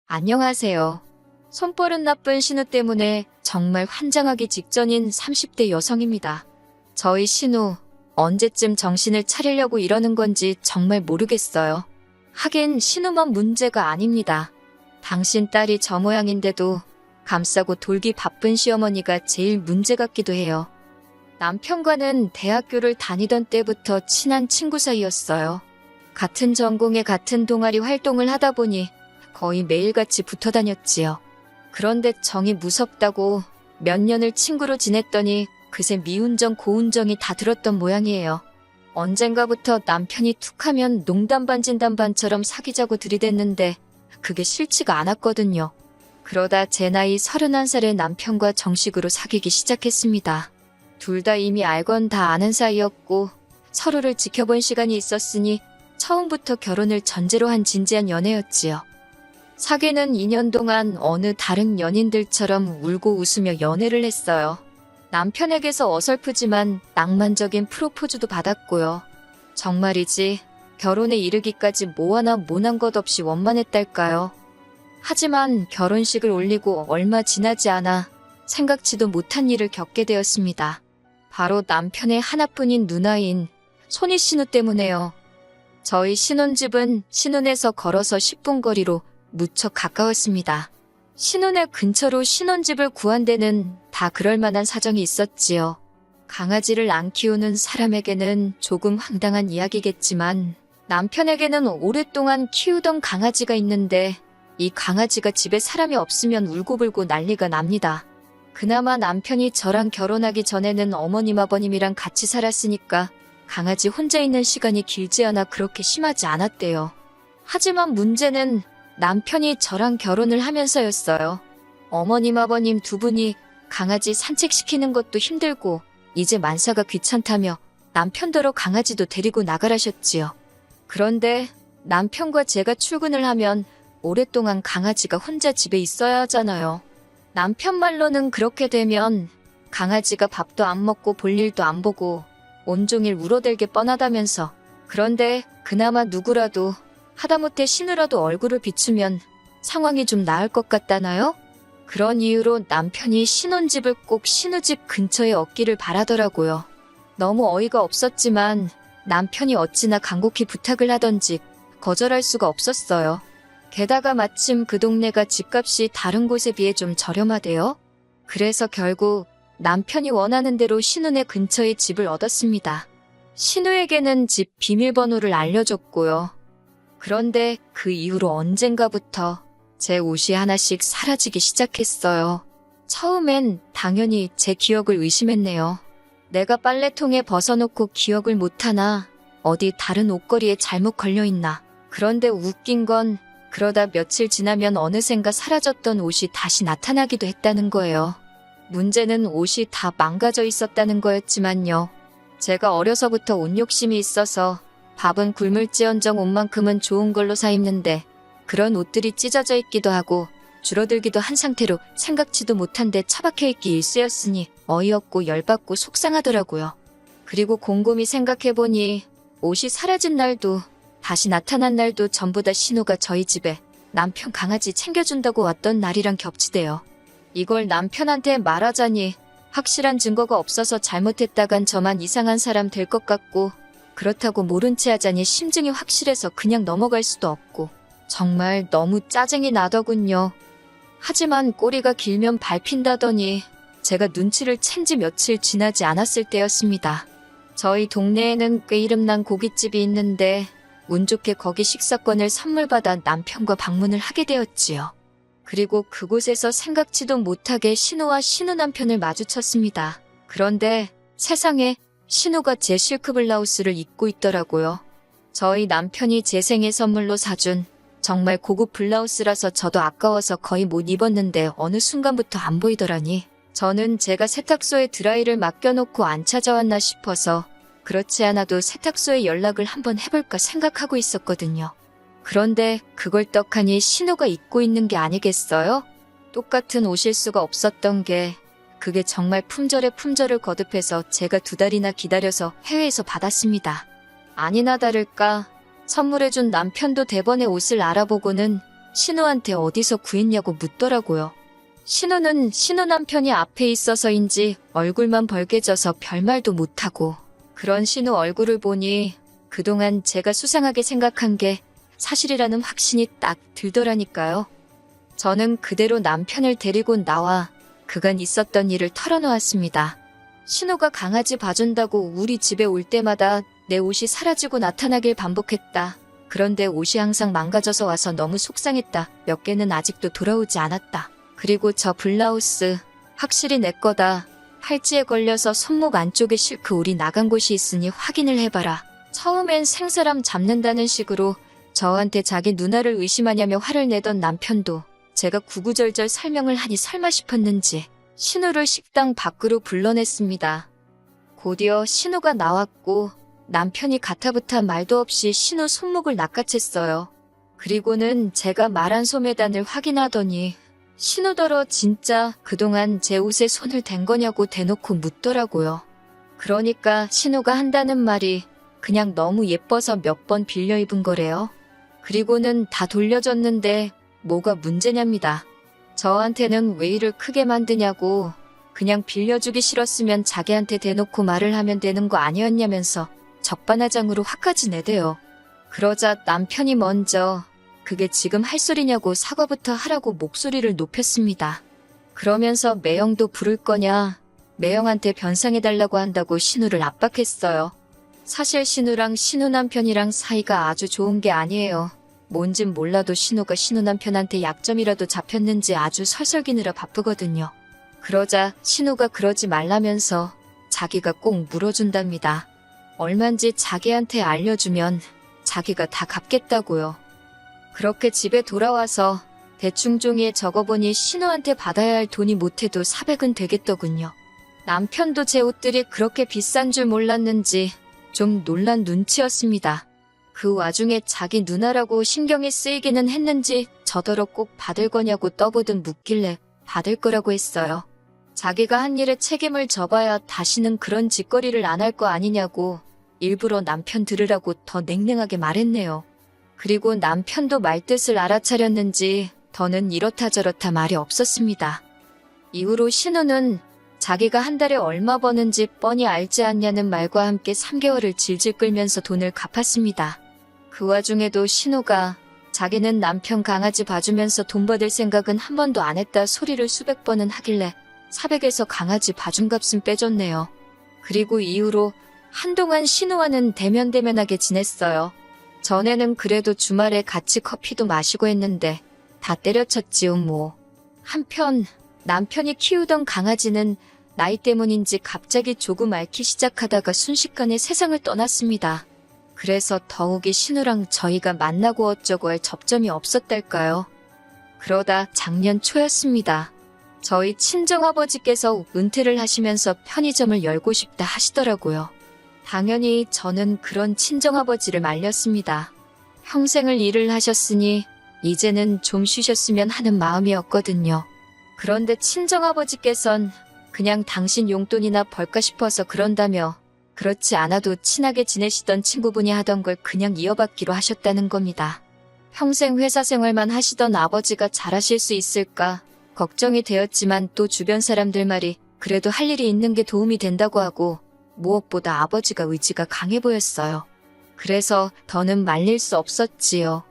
안녕하세요. 손버릇 나쁜 신우 때문에 정말 환장하기 직전인 30대 여성입니다. 저희 신우 언제쯤 정신을 차리려고 이러는 건지 정말 모르겠어요. 하긴 신우만 문제가 아닙니다. 당신 딸이 저 모양인데도 감싸고 돌기 바쁜 시어머니가 제일 문제 같기도 해요. 남편과는 대학교를 다니던 때부터 친한 친구 사이였어요. 같은 전공에 같은 동아리 활동을 하다 보니 거의 매일같이 붙어 다녔지요. 그런데 정이 무섭다고 몇 년을 친구로 지냈더니 그새 미운정 고운정이 다 들었던 모양이에요. 언젠가부터 남편이 툭하면 농담 반 진담 반처럼 사귀자고 들이댔는데 그게 싫지가 않았거든요. 그러다 제 나이 31살의 남편과 정식으로 사귀기 시작했습니다. 둘 다 이미 알건 다 아는 사이였고 서로를 지켜본 시간이 있었으니 처음부터 결혼을 전제로 한 진지한 연애였지요. 사귀는 2년 동안 어느 다른 연인들처럼 울고 웃으며 연애를 했어요. 남편에게서 어설프지만 낭만적인 프로포즈도 받았고요. 정말이지 결혼에 이르기까지 뭐 하나 모난 것 없이 원만했달까요. 하지만 결혼식을 올리고 얼마 지나지 않아 생각지도 못한 일을 겪게 되었습니다. 바로 남편의 하나뿐인 누나인 손희 신우 때문에요. 저희 신혼집은 신혼에서 걸어서 10분 거리로 무척 가까웠습니다. 신혼의 근처로 신혼집을 구한 데는 다 그럴 만한 사정이 있었지요. 강아지를 안 키우는 사람에게는 조금 황당한 이야기겠지만 남편에게는 오랫동안 키우던 강아지가 있는데 이 강아지가 집에 사람이 없으면 울고불고 난리가 납니다. 그나마 남편이 저랑 결혼하기 전에는 어머님 아버님이랑 같이 살았으니까 강아지 혼자 있는 시간이 길지 않아 그렇게 심하지 않았대요. 하지만 문제는 남편이 저랑 결혼을 하면서였어요. 어머님 아버님 두 분이 강아지 산책시키는 것도 힘들고 이제 만사가 귀찮다며 남편더러 강아지도 데리고 나가라셨지요. 그런데 남편과 제가 출근을 하면 오랫동안 강아지가 혼자 집에 있어야 하잖아요. 남편 말로는 그렇게 되면 강아지가 밥도 안 먹고 볼 일도 안 보고 온종일 울어댈 게 뻔하다면서. 그런데 그나마 누구라도 하다못해 신우라도 얼굴을 비추면 상황이 좀 나을 것 같다나요? 그런 이유로 남편이 신혼집을 꼭 신우집 근처에 얻기를 바라더라고요. 너무 어이가 없었지만 남편이 어찌나 간곡히 부탁을 하던지 거절할 수가 없었어요. 게다가 마침 그 동네가 집값이 다른 곳에 비해 좀 저렴하대요. 그래서 결국 남편이 원하는 대로 신우네 근처에 집을 얻었습니다. 신우에게는 집 비밀번호를 알려줬고요. 그런데 그 이후로 언젠가부터 제 옷이 하나씩 사라지기 시작했어요. 처음엔 당연히 제 기억을 의심했네요. 내가 빨래통에 벗어놓고 기억을 못하나 어디 다른 옷걸이에 잘못 걸려있나. 그런데 웃긴 건 그러다 며칠 지나면 어느샌가 사라졌던 옷이 다시 나타나기도 했다는 거예요. 문제는 옷이 다 망가져 있었다는 거였지만요. 제가 어려서부터 옷 욕심이 있어서 밥은 굶을지언정 옷만큼은 좋은 걸로 사 입는데 그런 옷들이 찢어져 있기도 하고 줄어들기도 한 상태로 생각지도 못한 데 처박혀 있기 일쑤였으니 어이없고 열받고 속상하더라고요. 그리고 곰곰이 생각해보니 옷이 사라진 날도 다시 나타난 날도 전부 다 신우가 저희 집에 남편 강아지 챙겨준다고 왔던 날이랑 겹치대요. 이걸 남편한테 말하자니 확실한 증거가 없어서 잘못했다간 저만 이상한 사람 될 것 같고 그렇다고 모른 채 하자니 심증이 확실해서 그냥 넘어갈 수도 없고 정말 너무 짜증이 나더군요. 하지만 꼬리가 길면 밟힌다더니 제가 눈치를 챈 지 며칠 지나지 않았을 때였습니다. 저희 동네에는 꽤 이름난 고깃집이 있는데 운 좋게 거기 식사권을 선물 받아 남편과 방문을 하게 되었지요. 그리고 그곳에서 생각지도 못하게 신우와 신우 남편을 마주쳤습니다. 그런데 세상에 신우가 제 실크 블라우스를 입고 있더라고요. 저희 남편이 제 생일 선물로 사준 정말 고급 블라우스라서 저도 아까워서 거의 못 입었는데 어느 순간부터 안 보이더라니 저는 제가 세탁소에 드라이를 맡겨놓고 안 찾아왔나 싶어서 그렇지 않아도 세탁소에 연락을 한번 해볼까 생각하고 있었거든요. 그런데 그걸 떡하니 신우가 입고 있는 게 아니겠어요? 똑같은 옷일 수가 없었던 게 그게 정말 품절에 품절을 거듭해서 제가 2달이나 기다려서 해외에서 받았습니다. 아니나 다를까 선물해준 남편도 대번에 옷을 알아보고는 신우한테 어디서 구했냐고 묻더라고요. 신우는 신우 남편이 앞에 있어서인지 얼굴만 벌개져서 별말도 못하고, 그런 신우 얼굴을 보니 그동안 제가 수상하게 생각한 게 사실이라는 확신이 딱 들더라니까요. 저는 그대로 남편을 데리고 나와 그간 있었던 일을 털어놓았습니다. 신우가 강아지 봐준다고 우리 집에 올 때마다 내 옷이 사라지고 나타나길 반복했다. 그런데 옷이 항상 망가져서 와서 너무 속상했다. 몇 개는 아직도 돌아오지 않았다. 그리고 저 블라우스 확실히 내 거다. 팔찌에 걸려서 손목 안쪽에 실크 올이 나간 곳이 있으니 확인을 해봐라. 처음엔 생사람 잡는다는 식으로 저한테 자기 누나를 의심하냐며 화를 내던 남편도 제가 구구절절 설명을 하니 설마 싶었는지 신우를 식당 밖으로 불러냈습니다. 곧이어 신우가 나왔고 남편이 가타부타 말도 없이 신우 손목을 낚아챘어요. 그리고는 제가 말한 소매단을 확인하더니 신우더러 진짜 그동안 제 옷에 손을 댄 거냐고 대놓고 묻더라고요. 그러니까 신우가 한다는 말이 그냥 너무 예뻐서 몇 번 빌려 입은 거래요. 그리고는 다 돌려줬는데 뭐가 문제냐입니다. 저한테는 왜 일을 크게 만드냐고, 그냥 빌려주기 싫었으면 자기한테 대놓고 말을 하면 되는 거 아니었냐면서 적반하장으로 화까지 내대요. 그러자 남편이 먼저 그게 지금 할 소리냐고 사과부터 하라고 목소리를 높였습니다. 그러면서 매형도 부를 거냐, 매형한테 변상해달라고 한다고 신우를 압박했어요. 사실 신우랑 신우 남편이랑 사이가 아주 좋은 게 아니에요. 뭔진 몰라도 신우가 신우 남편한테 약점이라도 잡혔는지 아주 설설기느라 바쁘거든요. 그러자 신우가 그러지 말라면서 자기가 꼭 물어준답니다. 얼만지 자기한테 알려주면 자기가 다 갚겠다고요. 그렇게 집에 돌아와서 대충 종이에 적어보니 신우한테 받아야 할 돈이 못해도 400은 되겠더군요. 남편도 제 옷들이 그렇게 비싼 줄 몰랐는지 좀 놀란 눈치였습니다. 그 와중에 자기 누나라고 신경이 쓰이기는 했는지 저더러 꼭 받을 거냐고 떠보듯 묻길래 받을 거라고 했어요. 자기가 한 일에 책임을 져봐야 다시는 그런 짓거리를 안 할 거 아니냐고 일부러 남편 들으라고 더 냉랭하게 말했네요. 그리고 남편도 말뜻을 알아차렸는지 더는 이렇다 저렇다 말이 없었습니다. 이후로 신우는 자기가 한 달에 얼마 버는지 뻔히 알지 않냐는 말과 함께 3개월을 질질 끌면서 돈을 갚았습니다. 그 와중에도 신우가 자기는 남편 강아지 봐주면서 돈 받을 생각은 한 번도 안 했다 소리를 수백 번은 하길래 400에서 강아지 봐준 값은 빼줬네요. 그리고 이후로 한동안 신우와는 대면대면하게 지냈어요. 전에는 그래도 주말에 같이 커피도 마시고 했는데 다 때려쳤지요 뭐. 한편 남편이 키우던 강아지는 나이 때문인지 갑자기 조금 앓기 시작하다가 순식간에 세상을 떠났습니다. 그래서 더욱이 신우랑 저희가 만나고 어쩌고 할 접점이 없었달까요. 그러다 작년 초였습니다. 저희 친정아버지께서 은퇴를 하시면서 편의점을 열고 싶다 하시더라고요. 당연히 저는 그런 친정아버지를 말렸습니다. 평생을 일을 하셨으니 이제는 좀 쉬셨으면 하는 마음이었거든요. 그런데 친정아버지께선 그냥 당신 용돈이나 벌까 싶어서 그런다며 그렇지 않아도 친하게 지내시던 친구분이 하던 걸 그냥 이어받기로 하셨다는 겁니다. 평생 회사 생활만 하시던 아버지가 잘하실 수 있을까 걱정이 되었지만 또 주변 사람들 말이 그래도 할 일이 있는 게 도움이 된다고 하고 무엇보다 아버지가 의지가 강해 보였어요. 그래서 더는 말릴 수 없었지요.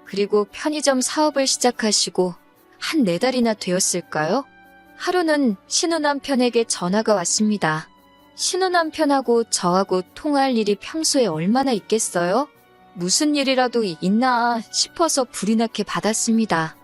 그리고 편의점 사업을 시작하시고 한 4달이나 되었을까요? 하루는 신우 남편에게 전화가 왔습니다. 신우 남편하고 저하고 통화할 일이 평소에 얼마나 있겠어요? 무슨 일이라도 있나 싶어서 불이 나게 받았습니다.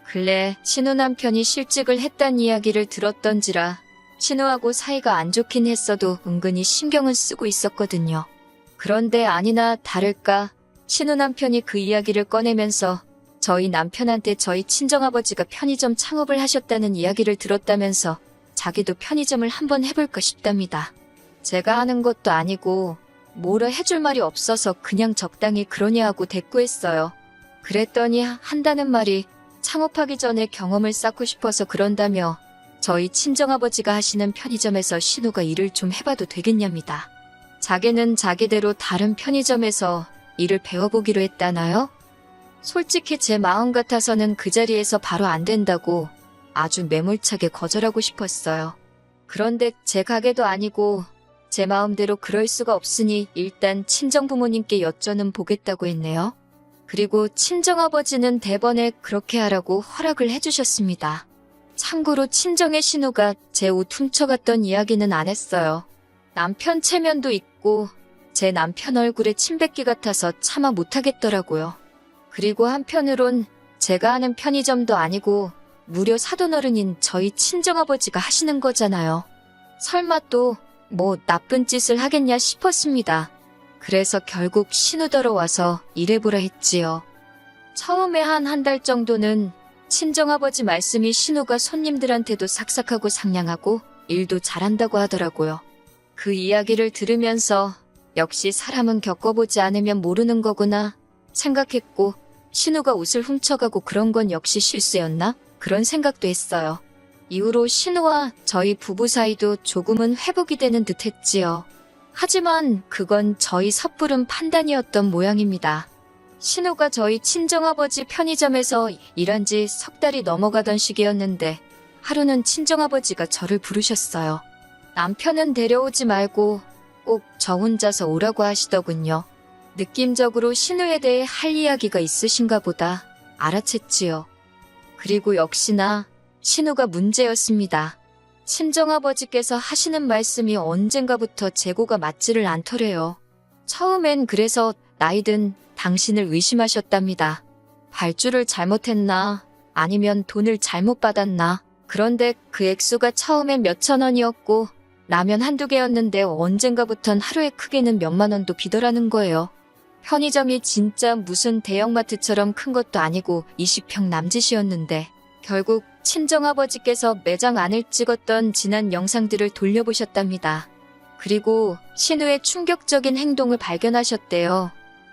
근래 신우 남편이 실직을 했단 이야기를 들었던지라 신우하고 사이가 안 좋긴 했어도 은근히 신경은 쓰고 있었거든요. 그런데 아니나 다를까 신우 남편이 그 이야기를 꺼내면서 저희 남편한테 저희 친정아버지가 편의점 창업을 하셨다는 이야기를 들었다면서 자기도 편의점을 한번 해볼까 싶답니다. 제가 하는 것도 아니고 뭐라 해줄 말이 없어서 그냥 적당히 그러냐 하고 대꾸했어요. 그랬더니 한다는 말이 창업하기 전에 경험을 쌓고 싶어서 그런다며 저희 친정아버지가 하시는 편의점에서 신우가 일을 좀 해봐도 되겠냐입니다. 자기는 자기대로 다른 편의점에서 일을 배워보기로 했다나요? 솔직히 제 마음 같아서는 그 자리에서 바로 안 된다고 아주 매몰차게 거절하고 싶었어요. 그런데 제 가게도 아니고 제 마음대로 그럴 수가 없으니 일단 친정부모님께 여쭤는 보겠다고 했네요. 그리고 친정아버지는 대번에 그렇게 하라고 허락을 해주셨습니다. 참고로 친정의 신우가 제 옷 훔쳐갔던 이야기는 안 했어요. 남편 체면도 있고 제 남편 얼굴에 침 뱉기 같아서 차마 못하겠더라고요. 그리고 한편으론 제가 하는 편의점도 아니고 무려 사돈어른인 저희 친정아버지가 하시는 거잖아요. 설마 또 뭐 나쁜 짓을 하겠냐 싶었습니다. 그래서 결국 신우더러 와서 일해보라 했지요. 처음에 한 달 정도는 친정아버지 말씀이 신우가 손님들한테도 삭삭하고 상냥하고 일도 잘한다고 하더라고요. 그 이야기를 들으면서 역시 사람은 겪어보지 않으면 모르는 거구나 생각했고, 신우가 옷을 훔쳐가고 그런 건 역시 실수였나? 그런 생각도 했어요. 이후로 신우와 저희 부부 사이도 조금은 회복이 되는 듯 했지요. 하지만 그건 저희 섣부른 판단이었던 모양입니다. 신우가 저희 친정아버지 편의점에서 일한 지 석 달이 넘어가던 시기였는데 하루는 친정아버지가 저를 부르셨어요. 남편은 데려오지 말고 꼭 저 혼자서 오라고 하시더군요. 느낌적으로 신우에 대해 할 이야기가 있으신가 보다 알아챘지요. 그리고 역시나 신우가 문제였습니다. 친정아버지께서 하시는 말씀이 언젠가부터 재고가 맞지를 않더래요. 처음엔 그래서 나이든 당신을 의심하셨답니다. 발주를 잘못했나 아니면 돈을 잘못 받았나. 그런데 그 액수가 처음엔 몇천 원이었고 라면 한두 개였는데 언젠가부턴 하루에 크게는 몇만 원도 비더라는 거예요. 편의점이 진짜 무슨 대형마트처럼 큰 것도 아니고 20평 남짓이었는데 결국 친정아버지께서 매장 안을 찍었던 지난 영상들을 돌려보셨답니다. 그리고 신우의 충격적인 행동을 발견하셨대요.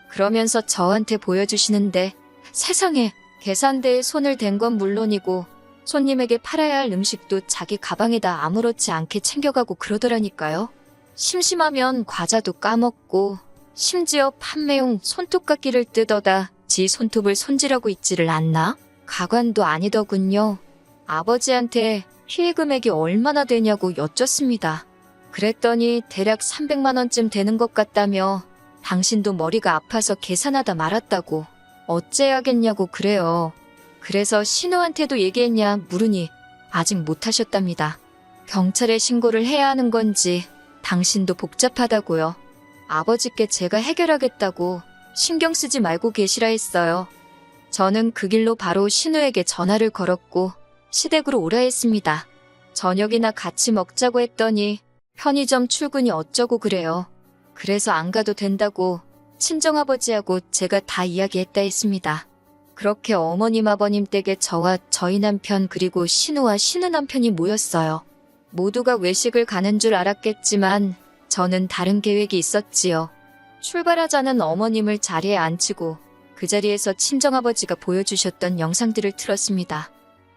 그러면서 저한테 보여주시는데 세상에, 계산대에 손을 댄 건 물론이고 손님에게 팔아야 할 음식도 자기 가방에다 아무렇지 않게 챙겨가고 그러더라니까요. 심심하면 과자도 까먹고 심지어 판매용 손톱깎이를 뜯어다 지 손톱을 손질하고 있지를 않나? 가관도 아니더군요. 아버지한테 피해 금액이 얼마나 되냐고 여쭙습니다. 그랬더니 대략 300만 원쯤 되는 것 같다며 당신도 머리가 아파서 계산하다 말았다고 어째야겠냐고 그래요. 그래서 신우한테도 얘기했냐 물으니 아직 못하셨답니다. 경찰에 신고를 해야 하는 건지 당신도 복잡하다고요. 아버지께 제가 해결하겠다고 신경 쓰지 말고 계시라 했어요. 저는 그 길로 바로 신우에게 전화를 걸었고 시댁으로 오라 했습니다. 저녁이나 같이 먹자고 했더니 편의점 출근이 어쩌고 그래요. 그래서 안 가도 된다고 친정아버지하고 제가 다 이야기했다 했습니다. 그렇게 어머님 아버님 댁에 저와 저희 남편 그리고 신우와 신우 남편이 모였어요. 모두가 외식을 가는 줄 알았겠지만 저는 다른 계획이 있었지요. 출발하자는 어머님을 자리에 앉히고 그 자리에서 친정아버지가 보여주셨던 영상들을 틀었습니다.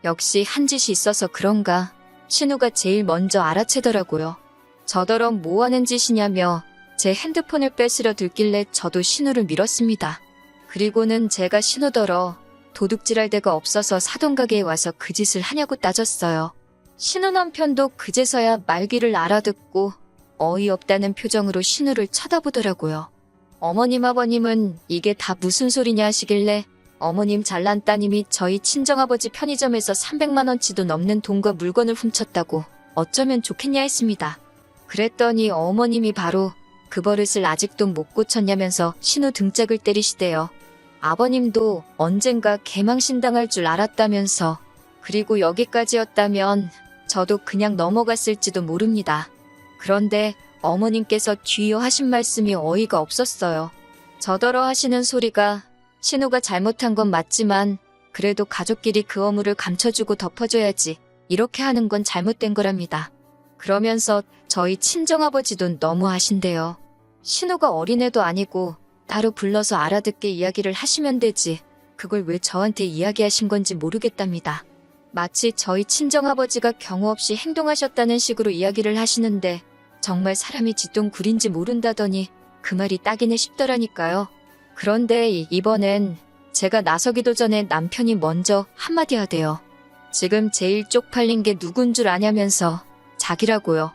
역시 한 짓이 있어서 그런가 신우가 제일 먼저 알아채더라고요. 저더러 뭐 하는 짓이냐며 제 핸드폰을 뺏으려 들길래 저도 신우를 밀었습니다. 그리고는 제가 신우더러 도둑질할 데가 없어서 사돈가게에 와서 그 짓을 하냐고 따졌어요. 신우 남편도 그제서야 말귀를 알아듣고 어이없다는 표정으로 신우를 쳐다보더라고요. 어머님 아버님은 이게 다 무슨 소리냐 하시길래 어머님 잘난 따님이 저희 친정아버지 편의점에서 300만 원치도 넘는 돈과 물건을 훔쳤다고 어쩌면 좋겠냐 했습니다. 그랬더니 어머님이 바로 그 버릇을 아직도 못 고쳤냐면서 신우 등짝을 때리시대요. 아버님도 언젠가 개망신당할 줄 알았다면서. 그리고 여기까지였다면 저도 그냥 넘어갔을지도 모릅니다. 그런데 어머님께서 뒤이어 하신 말씀이 어이가 없었어요. 저더러 하시는 소리가 신우가 잘못한 건 맞지만 그래도 가족끼리 그 어물을 감춰주고 덮어줘야지 이렇게 하는 건 잘못된 거랍니다. 그러면서 저희 친정아버지도 너무 하신대요. 신우가 어린애도 아니고 따로 불러서 알아듣게 이야기를 하시면 되지 그걸 왜 저한테 이야기하신 건지 모르겠답니다. 마치 저희 친정아버지가 경우 없이 행동하셨다는 식으로 이야기를 하시는데 정말 사람이 쥐똥굴인지 모른다더니 그 말이 딱이네 싶더라니까요. 그런데 이번엔 제가 나서기도 전에 남편이 먼저 한마디 하대요. 지금 제일 쪽팔린 게 누군 줄 아냐면서 자기라고요.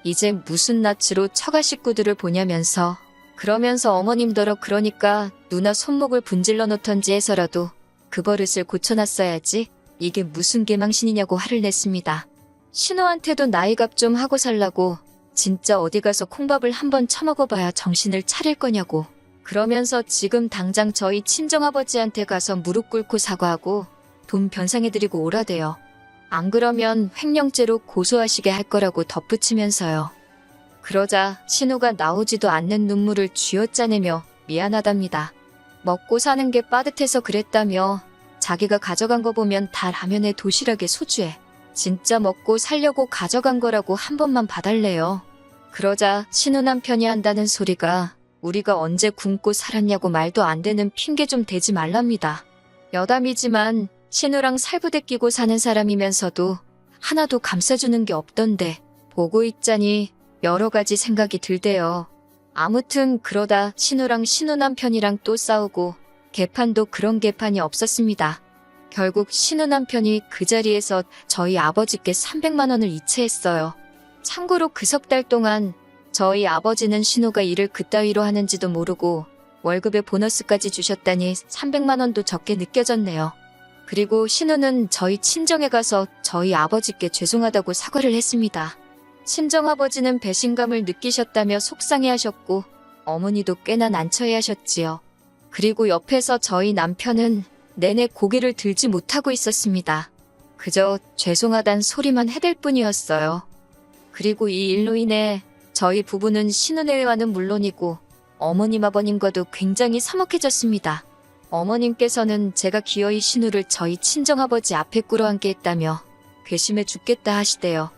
이제 무슨 낯으로 처가 식구들을 보냐면서 그러면서 어머님더러 그러니까 누나 손목을 분질러 놓던지 해서라도 그 버릇을 고쳐놨어야지 이게 무슨 개망신이냐고 화를 냈습니다. 신우한테도 나이값 좀 하고 살라고 진짜 어디 가서 콩밥을 한번 처먹어봐야 정신을 차릴 거냐고 그러면서 지금 당장 저희 친정아버지한테 가서 무릎 꿇고 사과하고 돈 변상해드리고 오라대요. 안 그러면 횡령죄로 고소하시게 할 거라고 덧붙이면서요. 그러자 신우가 나오지도 않는 눈물을 쥐어짜내며 미안하답니다. 먹고 사는 게 빠듯해서 그랬다며 자기가 가져간 거 보면 다 라면에 도시락에 소주에 진짜 먹고 살려고 가져간 거라고 한 번만 봐달래요. 그러자 신우 남편이 한다는 소리가 우리가 언제 굶고 살았냐고 말도 안 되는 핑계 좀 대지 말랍니다. 여담이지만 신우랑 살부대 끼고 사는 사람이면서도 하나도 감싸주는 게 없던데 보고 있자니 여러 가지 생각이 들대요. 아무튼 그러다 신우랑 신우 남편이랑 또 싸우고 개판도 그런 개판이 없었습니다. 결국 신우 남편이 그 자리에서 저희 아버지께 300만 원을 이체했어요. 참고로 그 석 달 동안 저희 아버지는 신우가 일을 그따위로 하는지도 모르고 월급에 보너스까지 주셨다니 300만 원도 적게 느껴졌네요. 그리고 신우는 저희 친정에 가서 저희 아버지께 죄송하다고 사과를 했습니다. 친정아버지는 배신감을 느끼셨다며 속상해하셨고 어머니도 꽤나 난처해하셨지요. 그리고 옆에서 저희 남편은 내내 고개를 들지 못하고 있었습니다. 그저 죄송하단 소리만 해댈 뿐이었어요. 그리고 이 일로 인해 저희 부부는 신우네와는 물론이고 어머님 아버님과도 굉장히 서먹해졌습니다. 어머님께서는 제가 기어이 신우를 저희 친정아버지 앞에 끌어안게 했다며 괘씸해 죽겠다 하시대요.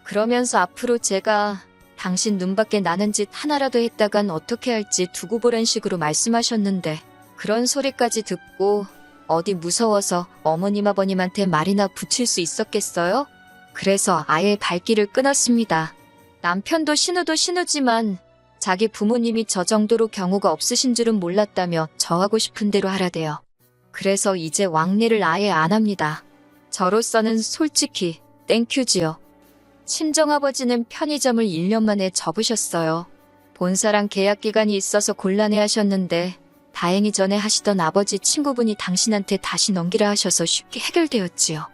그러면서 앞으로 제가 당신 눈밖에 나는 짓 하나라도 했다간 어떻게 할지 두고 보란 식으로 말씀하셨는데 그런 소리까지 듣고 어디 무서워서 어머님 아버님한테 말이나 붙일 수 있었겠어요? 그래서 아예 발길을 끊었습니다. 남편도 신우도 신우지만 자기 부모님이 저 정도로 경우가 없으신 줄은 몰랐다며 저하고 싶은 대로 하라대요. 그래서 이제 왕래를 아예 안 합니다. 저로서는 솔직히 땡큐지요. 친정아버지는 편의점을 1년 만에 접으셨어요. 본사랑 계약 기간이 있어서 곤란해하셨는데 다행히 전에 하시던 아버지 친구분이 당신한테 다시 넘기라 하셔서 쉽게 해결되었지요.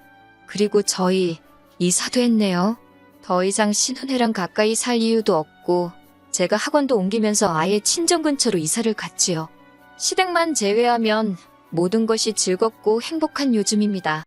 그리고 저희 이사도 했네요. 더 이상 신혼애랑 가까이 살 이유도 없고 제가 학원도 옮기면서 아예 친정 근처로 이사를 갔지요. 시댁만 제외하면 모든 것이 즐겁고 행복한 요즘입니다.